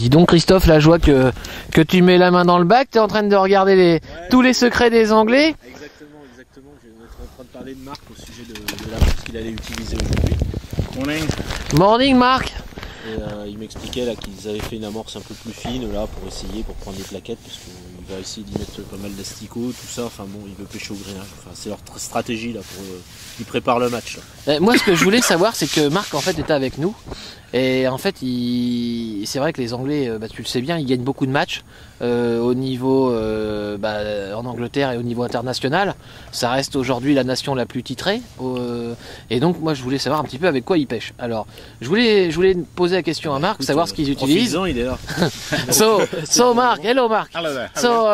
Dis donc Christophe, là je vois que tu mets la main dans le bac, tu es en train de regarder tous les secrets des Anglais. Exactement. Je vais être en train de parler de Marc au sujet de l'amorce qu'il allait utiliser aujourd'hui. Morning. Morning Marc. Et il m'expliquait là qu'ils avaient fait une amorce un peu plus fine là pour essayer, pour prendre des plaquettes, parce qu'il va essayer d'y mettre pas mal d'asticots, tout ça, enfin bon, il veut pêcher au grainage, enfin, c'est leur stratégie là, ils préparent le match là. Moi ce que je voulais savoir c'est que Marc en fait était avec nous. Et en fait, c'est vrai que les Anglais, tu le sais bien, ils gagnent beaucoup de matchs au niveau en Angleterre et au niveau international. Ça reste aujourd'hui la nation la plus titrée. Et donc, moi, je voulais savoir un petit peu avec quoi ils pêchent. Alors, je voulais poser la question à Marc, savoir ce qu'ils utilisent. Il est là. So Mark, hello Mark. Hello there. So,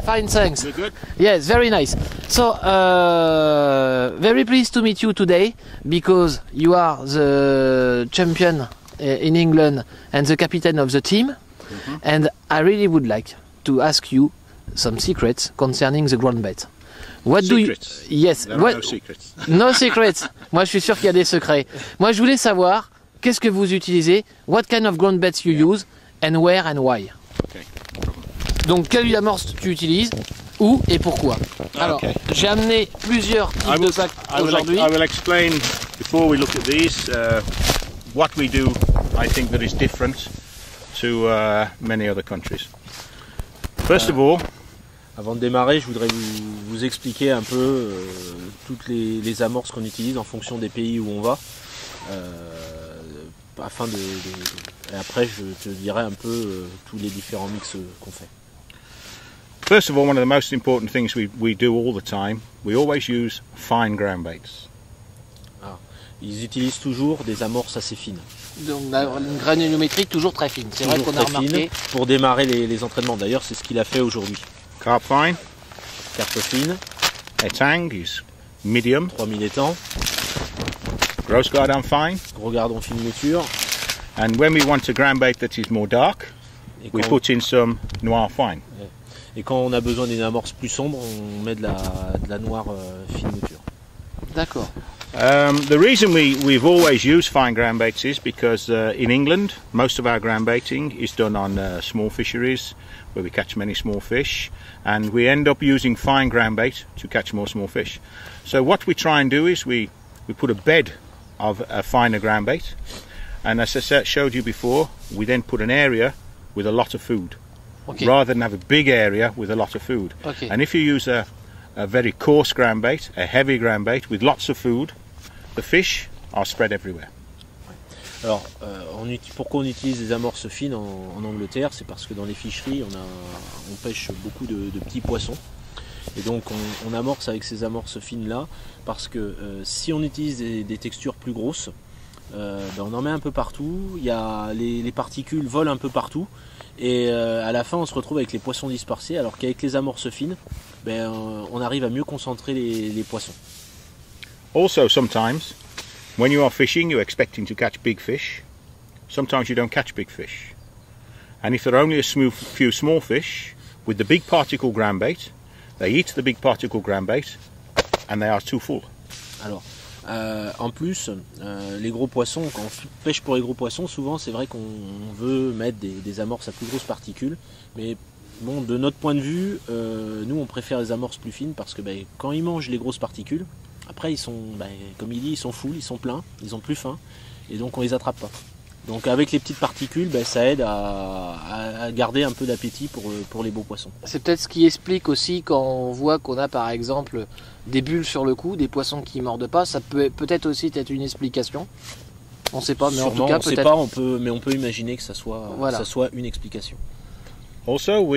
fine, thanks. You're good? Yes, very nice. So, very pleased to meet you today because you are the champion in England and the captain of the team. And I really would like to ask you some secrets concerning the ground bait. What Secrets? do you... Yes. There are no secrets. No secrets. Moi, je suis sûr qu'il y a des secrets. Moi, je voulais savoir qu'est-ce que vous utilisez, what kind of ground baits you use, and where and why. Okay. Donc, quelle amorce tu utilises, où et pourquoi. Alors, j'ai amené plusieurs types de sacs aujourd'hui. I will explain before we look at these what we do. I think that is different to many other countries. First of all, avant de démarrer, je voudrais vous expliquer un peu toutes les amorces qu'on utilise en fonction des pays où on va, afin et après je te dirai un peu tous les différents mix qu'on fait. First of all, one of the most important things we do all the time, we always use fine ground baits. Ils utilisent toujours des amorces assez fines. Donc une granulométrie toujours très fine, c'est vrai qu'on a remarqué. Pour démarrer les entraînements, d'ailleurs c'est ce qu'il a fait aujourd'hui. Carp fine. Carpe fine. Etang is medium. 3000 étangs. Gross Gardon fine. Gros gardon fine mouture. And when we want a ground bait that is more dark, we put in some noir fine. Et quand on a besoin d'une amorce plus sombre, on met de la noire fine mouture. D'accord. The reason we've always used fine ground baits is because in England most of our ground baiting is done on small fisheries where we catch many small fish, and we end up using fine ground bait to catch more small fish. So what we try and do is we put a bed of a finer ground bait, and as I showed you before, we then put an area with a lot of food, rather than have a big area with a lot of food. And if you use a very coarse ground bait, a heavy ground bait with lots of food, the fish are spread everywhere. Alors, pourquoi on utilise des amorces fines en Angleterre? C'est parce que dans les ficheries, on pêche beaucoup de petits poissons. Et donc, on amorce avec ces amorces fines-là, parce que si on utilise des textures plus grosses, on en met un peu partout, les particules volent un peu partout, et à la fin, on se retrouve avec les poissons dispersés, alors qu'avec les amorces fines, on arrive à mieux concentrer les poissons. Also, sometimes, when you are fishing, you're expecting to catch big fish. Sometimes you don't catch big fish. And if there are only a few small fish, with the big particle ground bait, they eat the big particle ground bait, and they are too full. Alors, en plus, les gros poissons, quand on pêche pour les gros poissons, souvent c'est vrai qu'on veut mettre des amorces à plus grosses particules, mais bon, de notre point de vue, nous on préfère les amorces plus fines parce que quand ils mangent les grosses particules, après ils sont, comme il dit, ils sont full, ils sont pleins, ils ont plus faim, et donc on les attrape pas. Donc avec les petites particules, ça aide à garder un peu d'appétit pour les beaux poissons. C'est peut-être ce qui explique aussi quand on voit qu'on a par exemple des bulles sur le cou, des poissons qui mordent pas, ça peut peut-être aussi être une explication. On sait pas, mais sûrement, en tout cas peut-être. On peut imaginer que ça soit une explication. Also,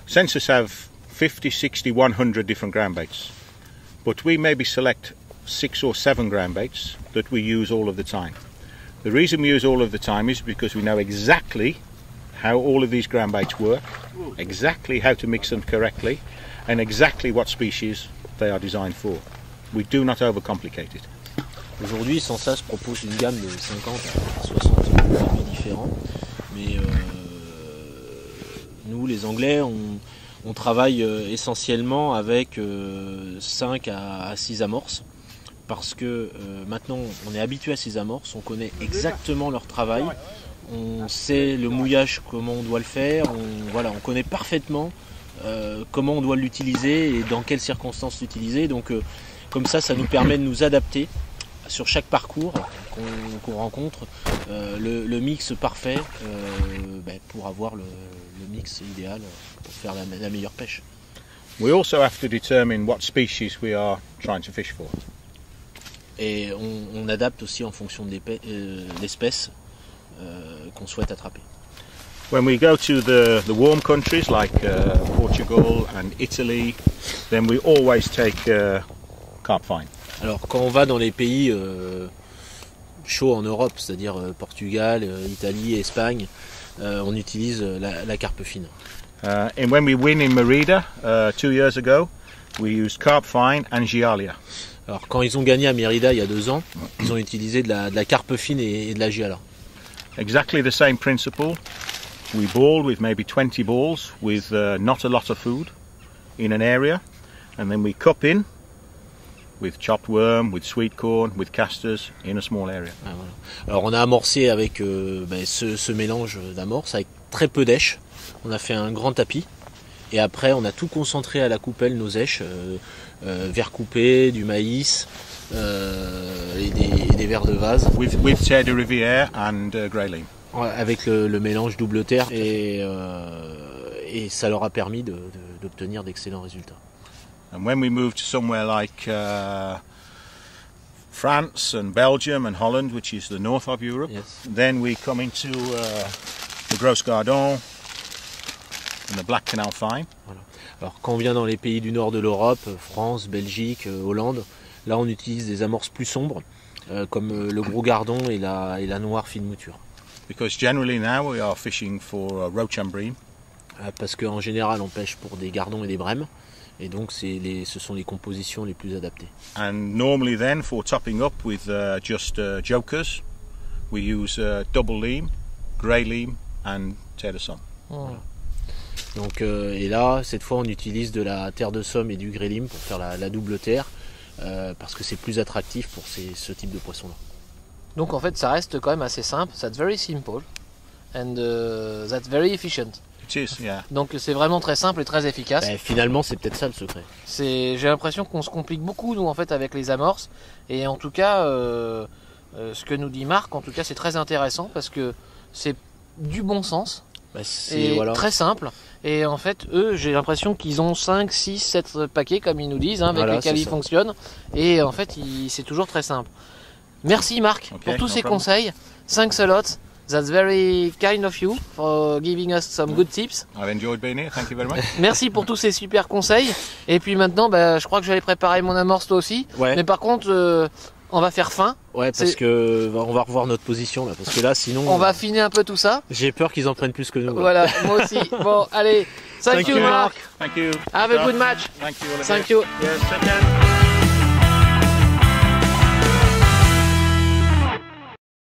census have 50, 60, 100 different ground baits, but we maybe select 6 or 7 ground baits that we use all of the time. The reason we use all of the time is because we know exactly how all of these ground baits work, exactly how to mix them correctly, and exactly what species they are designed for. We do not overcomplicate it. Aujourd'hui, Sensas propose une gamme de 50 à 60 produits différents, mais nous, les Anglais, on travaille essentiellement avec 5 à 6 amorces. Parce que maintenant on est habitué à ces amorces, on connaît exactement leur travail, on sait le mouillage, comment on doit le faire, on connaît parfaitement comment on doit l'utiliser et dans quelles circonstances l'utiliser. Donc comme ça nous permet de nous adapter sur chaque parcours qu'on rencontre, le mix parfait pour avoir le mix idéal pour faire la meilleure pêche. We also have to determine what species we are trying to fish for. Et on adapte aussi en fonction de l'espèce qu'on souhaite attraper. When we go to the warm countries like Portugal and Italy, then we always take carp fine. Alors quand on va dans les pays chauds en Europe, c'est-à-dire Portugal, Italie, Espagne, on utilise la carpe fine. And when we win in Merida 2 years ago, we used carp fine and gialia. Alors quand ils ont gagné à Mérida il y a 2 ans, ils ont utilisé de la carpe fine et de la giala. Exactly the same principle. We ball with maybe 20 balls with not a lot of food in an area, and then we cup in with chopped worm, with sweet corn, with casters in a small area. Ah, voilà. Alors on a amorcé avec ce mélange d'amorce avec très peu d'èches. On a fait un grand tapis et après on a tout concentré à la coupelle, nos èches, vers coupé, du maïs et des vers de vase. With terre de rivière and grey lim. Avec le mélange double terre et ça leur a permis d'obtenir d'excellents résultats. And when we move to somewhere like France and Belgium and Holland, which is the north of Europe, Yes. then we come into the Gros Gardon and the Black Canal Fine. Voilà. Alors quand on vient dans les pays du nord de l'Europe, France, Belgique, Hollande, là on utilise des amorces plus sombres, comme le gros gardon et la noire fine mouture. Because generally now we are fishing for roach and bream. Parce qu'en général on pêche pour des gardons et des brèmes, et donc ce sont les compositions les plus adaptées. And normally then for topping up with just jokers, we use double leam, grey leam and terre de Somme. Donc, et là, cette fois, on utilise de la terre de Somme et du grêlim pour faire la double terre, parce que c'est plus attractif pour ce type de poisson-là. Donc en fait ça reste quand même assez simple, that's very simple and that's very efficient. It is, yeah. Donc c'est vraiment très simple et très efficace. Finalement, c'est peut-être ça le secret. J'ai l'impression qu'on se complique beaucoup nous en fait avec les amorces et en tout cas ce que nous dit Marc, en tout cas c'est très intéressant parce que c'est du bon sens et très simple. Et en fait, eux, j'ai l'impression qu'ils ont 5, 6, 7 paquets, comme ils nous disent, avec lesquels ils fonctionnent. Et en fait, c'est toujours très simple. Merci Marc pour tous ces conseils. Thanks a lot. That's very kind of you for giving us some good tips. I've enjoyed being here. Thank you very much. Merci pour tous ces super conseils. Et puis maintenant, je crois que j'allais préparer mon amorce toi aussi. Ouais. Mais par contre, on va faire fin. Ouais, parce que on va revoir notre position là, parce que là, sinon. On va affiner un peu tout ça. J'ai peur qu'ils en prennent plus que nous. Voilà, moi aussi. Bon, allez. Thank you, Marc. Thank you. Have a good match. Thank you. Olivier. Thank you. Yes, take care.